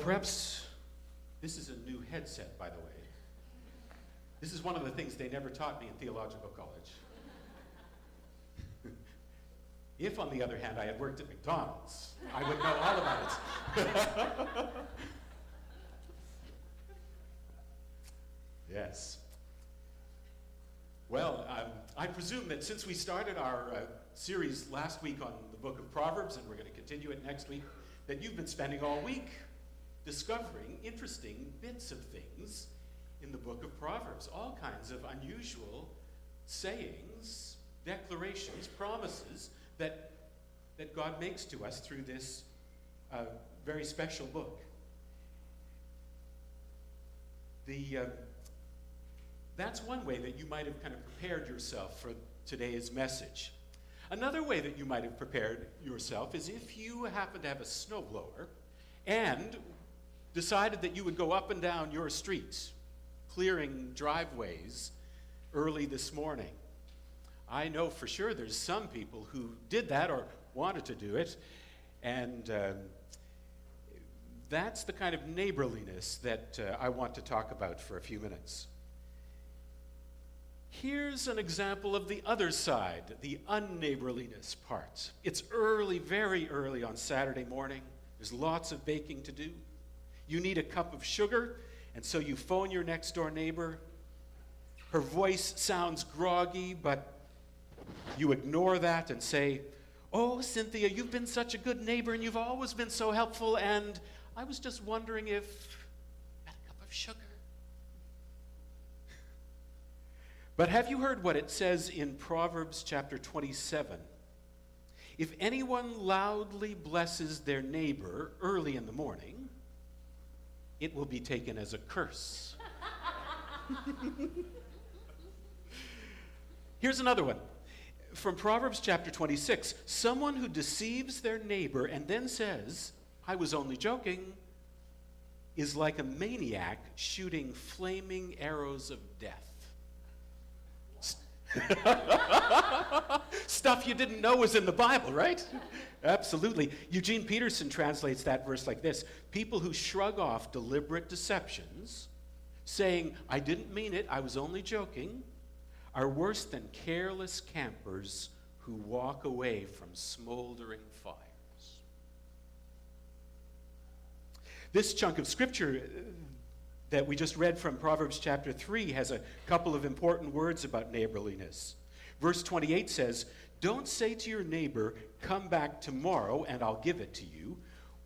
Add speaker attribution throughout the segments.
Speaker 1: perhaps this is a new headset, by the way. This is one of the things they never taught me in theological college. If, on the other hand, I had worked at McDonald's, I would know all about it. Yes. Well, I presume that since we started our series last week on the book of Proverbs, and we're going to continue it next week, that you've been spending all week discovering interesting bits of things in the book of Proverbs. All kinds of unusual sayings, declarations, promises that God makes to us through this very special book. That's one way that you might have kind of prepared yourself for today's message. Another way that you might have prepared yourself is if you happen to have a snowblower and decided that you would go up and down your streets, clearing driveways early this morning. I know for sure there's some people who did that or wanted to do it, and that's the kind of neighborliness that I want to talk about for a few minutes. Here's an example of the other side, the unneighborliness part. It's early, very early on Saturday morning. There's lots of baking to do. You need a cup of sugar, and so you phone your next door neighbor. Her voice sounds groggy, but you ignore that and say, "Oh, Cynthia, you've been such a good neighbor, and you've always been so helpful, and I was just wondering if I had a cup of sugar." But have you heard what it says in Proverbs chapter 27? If anyone loudly blesses their neighbor early in the morning, it will be taken as a curse. Here's another one. From Proverbs chapter 26, someone who deceives their neighbor and then says, "I was only joking," is like a maniac shooting flaming arrows of death. Stuff you didn't know was in the Bible, right? Absolutely. Eugene Peterson translates that verse like this: people who shrug off deliberate deceptions, saying, "I didn't mean it, I was only joking," are worse than careless campers who walk away from smoldering fires. This chunk of scripture that we just read from Proverbs chapter 3 has a couple of important words about neighborliness. Verse 28 says, "Don't say to your neighbor, 'Come back tomorrow and I'll give it to you,'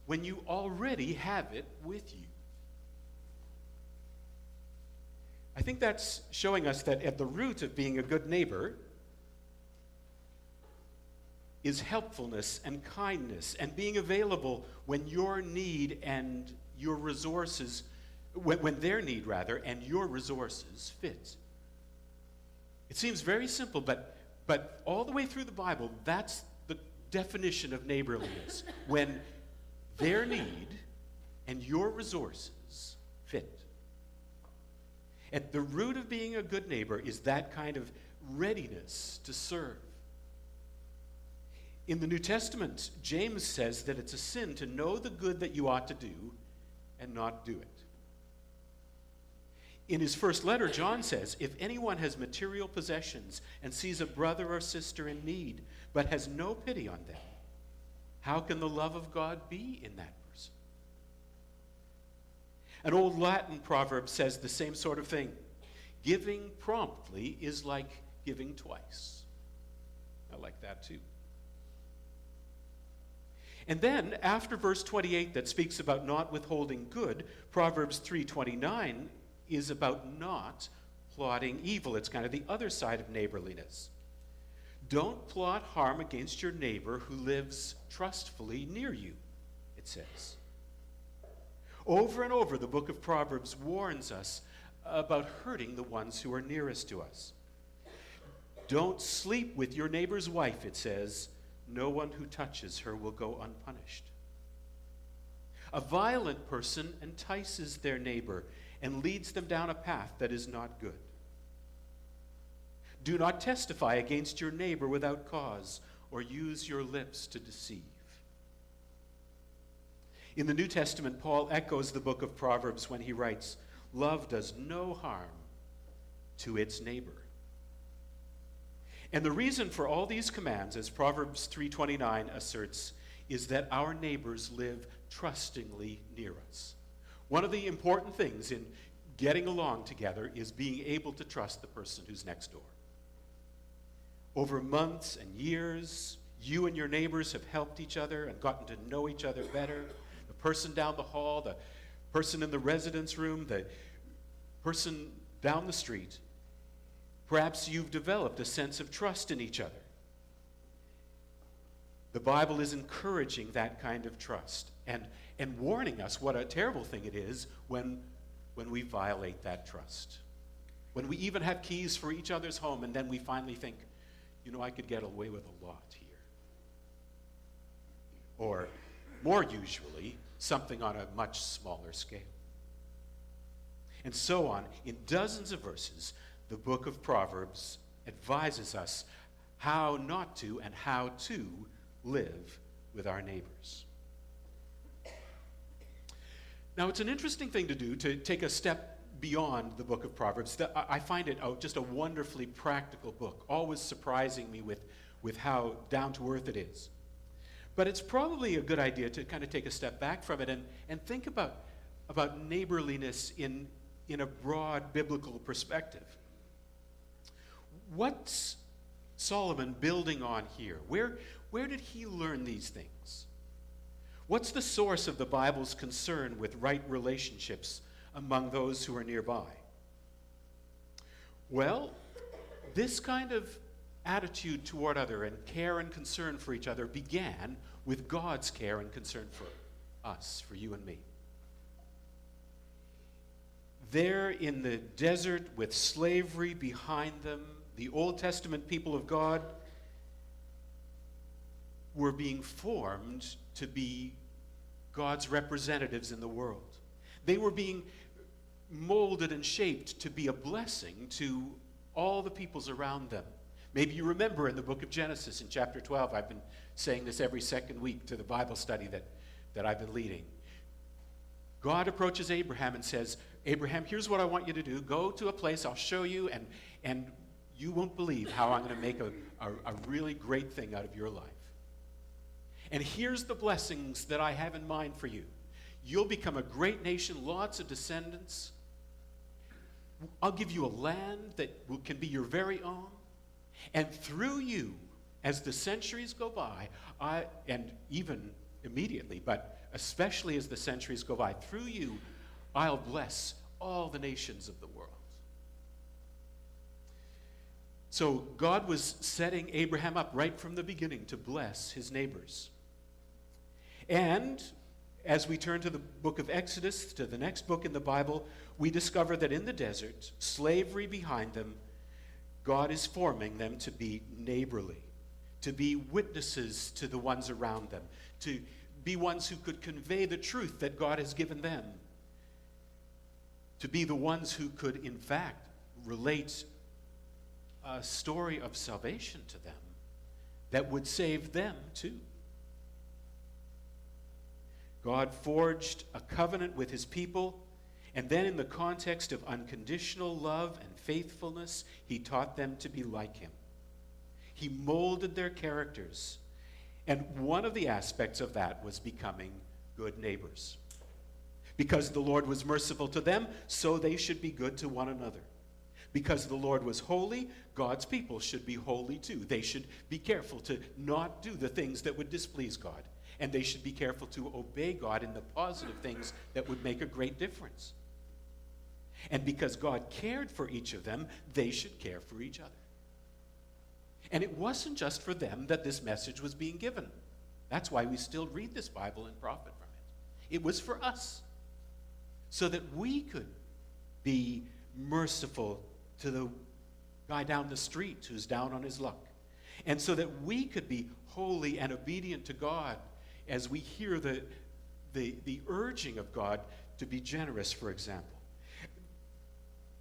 Speaker 1: when you already have it with you." I think that's showing us that at the root of being a good neighbor is helpfulness and kindness and being available when your need and your resources when their need, rather, and your resources fit. It seems very simple, but all the way through the Bible, that's the definition of neighborliness. When their need and your resources fit. At the root of being a good neighbor is that kind of readiness to serve. In the New Testament, James says that it's a sin to know the good that you ought to do and not do it. In his first letter, John says, "If anyone has material possessions and sees a brother or sister in need, but has no pity on them, how can the love of God be in that person?" An old Latin proverb says the same sort of thing. Giving promptly is like giving twice. I like that too. And then, after verse 28 that speaks about not withholding good, Proverbs 3:29 is about not plotting evil. It's kind of the other side of neighborliness. Don't plot harm against your neighbor who lives trustfully near you, it says. Over and over, the book of Proverbs warns us about hurting the ones who are nearest to us. Don't sleep with your neighbor's wife, it says. No one who touches her will go unpunished. A violent person entices their neighbor and leads them down a path that is not good. Do not testify against your neighbor without cause, or use your lips to deceive. In the New Testament, Paul echoes the book of Proverbs when he writes, "Love does no harm to its neighbor." And the reason for all these commands, as Proverbs 3:29 asserts, is that our neighbors live trustingly near us. One of the important things in getting along together is being able to trust the person who's next door. Over months and years, you and your neighbors have helped each other and gotten to know each other better. The person down the hall, the person in the residence room, the person down the street. Perhaps you've developed a sense of trust in each other. The Bible is encouraging that kind of trust and warning us what a terrible thing it is when we violate that trust. When we even have keys for each other's home and then we finally think, I could get away with a lot here. Or, more usually, something on a much smaller scale. And so on. In dozens of verses, the book of Proverbs advises us how not to and how to live with our neighbors. Now, it's an interesting thing to do, to take a step beyond the book of Proverbs. I find it just a wonderfully practical book, always surprising me with how down-to-earth it is. But it's probably a good idea to kind of take a step back from it and think about neighborliness in a broad biblical perspective. What's Solomon building on here? Where did he learn these things? What's the source of the Bible's concern with right relationships among those who are nearby? Well, this kind of attitude toward other and care and concern for each other began with God's care and concern for us, for you and me. There in the desert with slavery behind them, the Old Testament people of God were being formed to be God's representatives in the world. They were being molded and shaped to be a blessing to all the peoples around them. Maybe you remember in the book of Genesis in chapter 12, I've been saying this every second week to the Bible study that I've been leading. God approaches Abraham and says, "Abraham, here's what I want you to do. Go to a place, I'll show you, and you won't believe how I'm going to make a really great thing out of your life. And here's the blessings that I have in mind for you. You'll become a great nation, lots of descendants. I'll give you a land that can be your very own. And through you, as the centuries go by, and even immediately, but especially as the centuries go by, through you, I'll bless all the nations of the world." So God was setting Abraham up right from the beginning to bless his neighbors. And as we turn to the book of Exodus, to the next book in the Bible, we discover that in the desert, slavery behind them, God is forming them to be neighborly, to be witnesses to the ones around them, to be ones who could convey the truth that God has given them, to be the ones who could, in fact, relate a story of salvation to them that would save them too. God forged a covenant with his people, and then in the context of unconditional love and faithfulness, he taught them to be like him. He molded their characters, and one of the aspects of that was becoming good neighbors. Because the Lord was merciful to them, so they should be good to one another. Because the Lord was holy, God's people should be holy too. They should be careful to not do the things that would displease God. And they should be careful to obey God in the positive things that would make a great difference. And because God cared for each of them, they should care for each other. And it wasn't just for them that this message was being given. That's why we still read this Bible and profit from it. It was for us, so that we could be merciful to the guy down the street who's down on his luck. And so that we could be holy and obedient to God as we hear the urging of God to be generous, for example.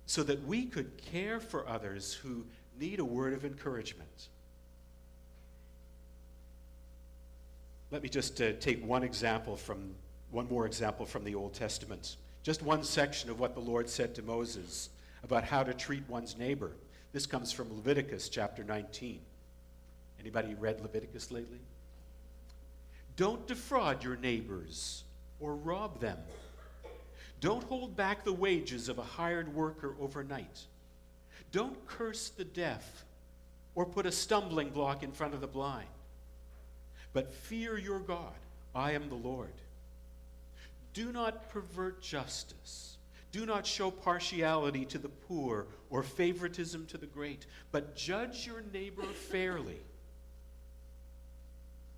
Speaker 1: So that we could care for others who need a word of encouragement. Let me just take one example from One more example from the Old Testament. Just one section of what the Lord said to Moses about how to treat one's neighbor. This comes from Leviticus chapter 19. Anybody read Leviticus lately? Don't defraud your neighbors or rob them. Don't hold back the wages of a hired worker overnight. Don't curse the deaf or put a stumbling block in front of the blind. But fear your God. I am the Lord. Do not pervert justice. Do not show partiality to the poor or favoritism to the great, but judge your neighbor fairly.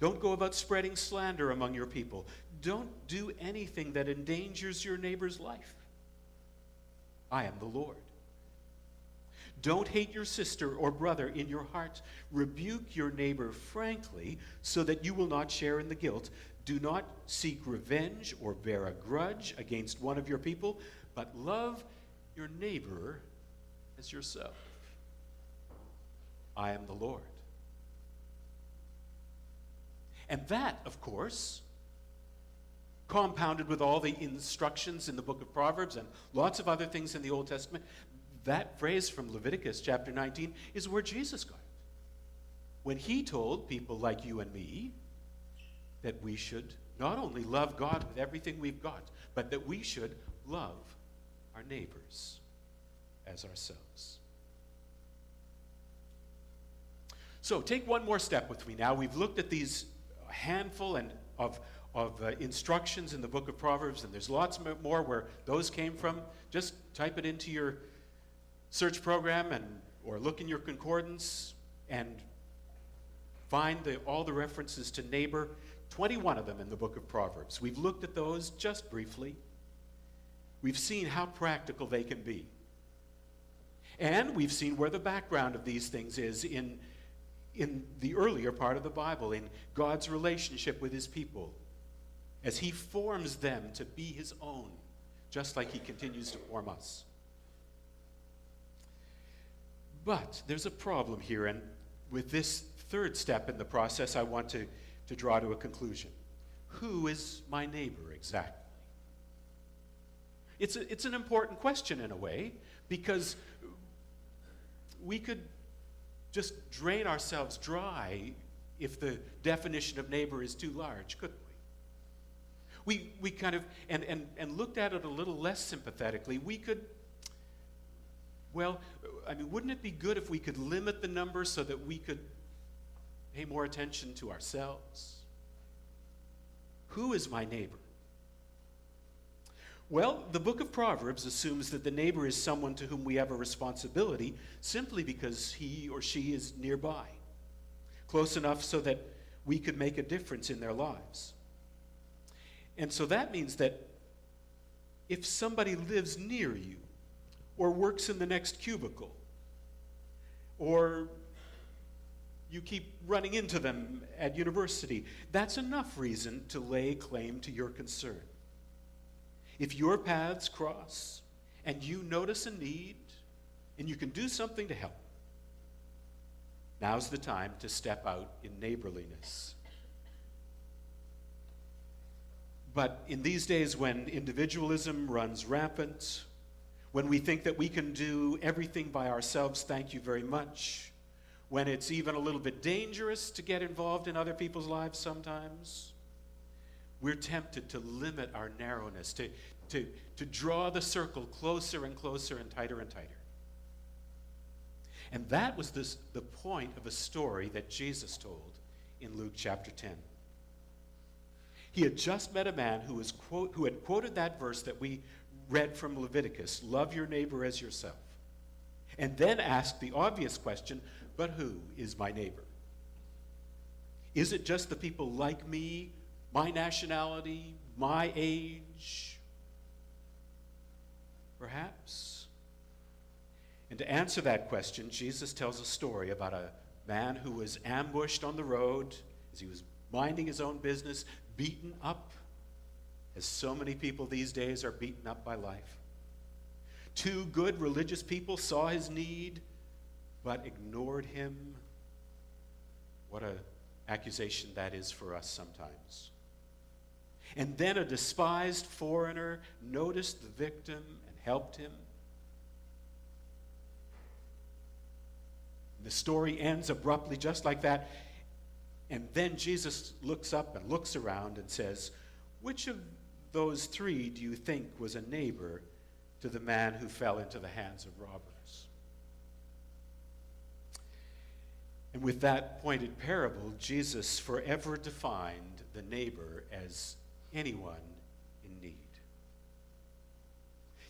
Speaker 1: Don't go about spreading slander among your people. Don't do anything that endangers your neighbor's life. I am the Lord. Don't hate your sister or brother in your heart. Rebuke your neighbor frankly so that you will not share in the guilt. Do not seek revenge or bear a grudge against one of your people, but love your neighbor as yourself. I am the Lord. And that, of course, compounded with all the instructions in the book of Proverbs and lots of other things in the Old Testament, that phrase from Leviticus chapter 19 is where Jesus got it. When he told people like you and me that we should not only love God with everything we've got, but that we should love our neighbors as ourselves. So take one more step with me now. We've looked at these handful of instructions in the book of Proverbs, and there's lots more where those came from. Just type it into your search program or look in your concordance and find all the references to neighbor. 21 of them in the book of Proverbs. We've looked at those just briefly. We've seen how practical they can be. And we've seen where the background of these things is in the earlier part of the Bible, in God's relationship with his people, as he forms them to be his own, just like he continues to form us. But there's a problem here, and with this third step in the process, I want to draw to a conclusion. Who is my neighbor exactly? It's an important question in a way, because we could just drain ourselves dry if the definition of neighbor is too large, couldn't we? We kind of, and looked at it a little less sympathetically, we could, wouldn't it be good if we could limit the number so that we could pay more attention to ourselves? Who is my neighbor? Well, the book of Proverbs assumes that the neighbor is someone to whom we have a responsibility simply because he or she is nearby, close enough so that we could make a difference in their lives. And so that means that if somebody lives near you, or works in the next cubicle, or you keep running into them at university, that's enough reason to lay claim to your concern. If your paths cross and you notice a need and you can do something to help, now's the time to step out in neighborliness. But in these days when individualism runs rampant, when we think that we can do everything by ourselves, thank you very much, when it's even a little bit dangerous to get involved in other people's lives sometimes, we're tempted to limit our narrowness, to draw the circle closer and closer and tighter and tighter. And that was the point of a story that Jesus told in Luke chapter 10. He had just met a man who had quoted that verse that we read from Leviticus, love your neighbor as yourself, and then asked the obvious question, but who is my neighbor? Is it just the people like me, my nationality, my age? Perhaps. And to answer that question, Jesus tells a story about a man who was ambushed on the road as he was minding his own business, beaten up, as so many people these days are beaten up by life. Two good religious people saw his need, but ignored him. What an accusation that is for us sometimes. And then a despised foreigner noticed the victim and helped him. The story ends abruptly just like that. And then Jesus looks up and looks around and says, which of those three do you think was a neighbor to the man who fell into the hands of robbers? And with that pointed parable, Jesus forever defined the neighbor as anyone in need.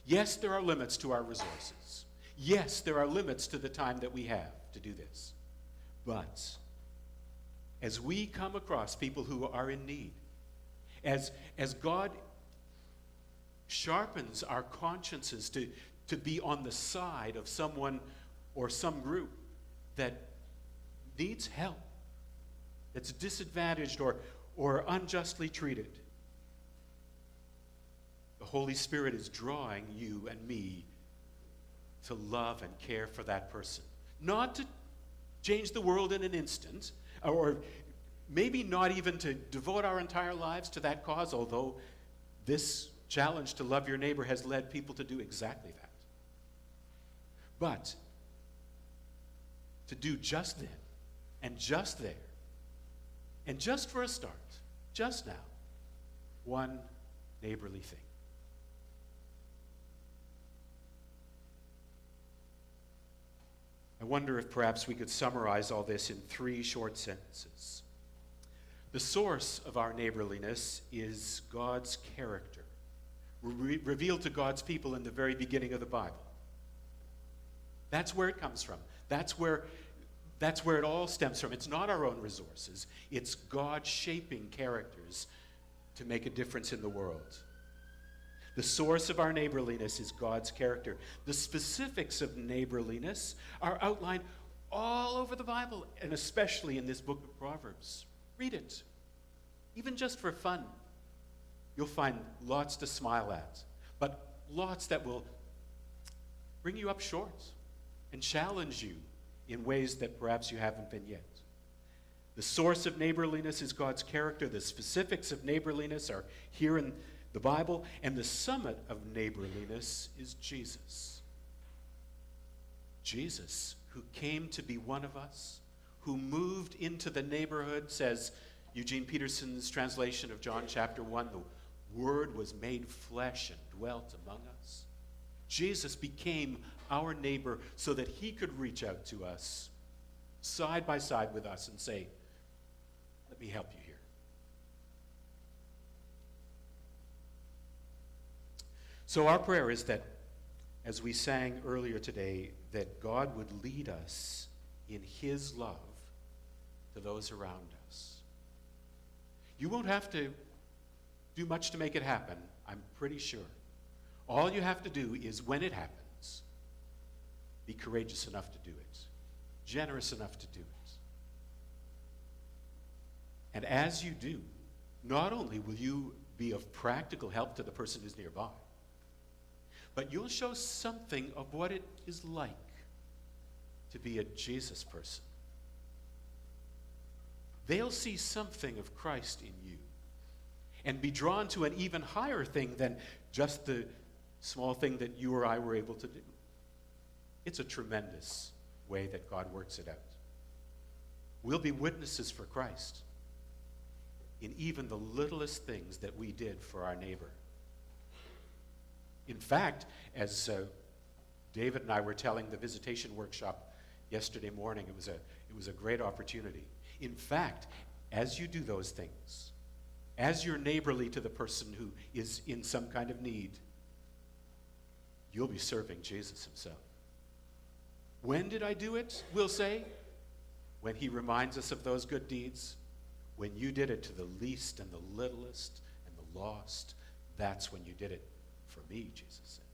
Speaker 1: Yes, there are limits to our resources. Yes, there are limits to the time that we have to do this. But as we come across people who are in need, as God sharpens our consciences to be on the side of someone or some group that needs help, that's disadvantaged or unjustly treated, the Holy Spirit is drawing you and me to love and care for that person. Not to change the world in an instant, or maybe not even to devote our entire lives to that cause, although this challenge to love your neighbor has led people to do exactly that. But to do just then, and just there, and just for a start, just now, one neighborly thing. I wonder if perhaps we could summarize all this in 3 short sentences. The source of our neighborliness is God's character, revealed to God's people in the very beginning of the Bible. That's where it comes from. That's where it all stems from. It's not our own resources. It's God shaping characters to make a difference in the world. The source of our neighborliness is God's character. The specifics of neighborliness are outlined all over the Bible, and especially in this book of Proverbs. Read it, even just for fun. You'll find lots to smile at, but lots that will bring you up short and challenge you in ways that perhaps you haven't been yet. The source of neighborliness is God's character. The specifics of neighborliness are here in the Bible, and the summit of neighborliness is Jesus. Jesus, who came to be one of us, who moved into the neighborhood, says Eugene Peterson's translation of John chapter 1, the Word was made flesh and dwelt among us. Jesus became our neighbor so that he could reach out to us, side by side with us, and say, let me help you here. So our prayer is that, as we sang earlier today, that God would lead us in his love to those around us. You won't have to do much to make it happen, I'm pretty sure. All you have to do is, when it happens, be courageous enough to do it, generous enough to do it. And as you do, not only will you be of practical help to the person who's nearby, but you'll show something of what it is like to be a Jesus person. They'll see something of Christ in you and be drawn to an even higher thing than just the small thing that you or I were able to do. It's a tremendous way that God works it out. We'll be witnesses for Christ in even the littlest things that we did for our neighbor. In fact, as David and I were telling the visitation workshop yesterday morning, it was a great opportunity. In fact, as you do those things, as you're neighborly to the person who is in some kind of need, you'll be serving Jesus himself. When did I do it? We'll say, when he reminds us of those good deeds. When you did it to the least and the littlest and the lost, that's when you did it for me, Jesus said.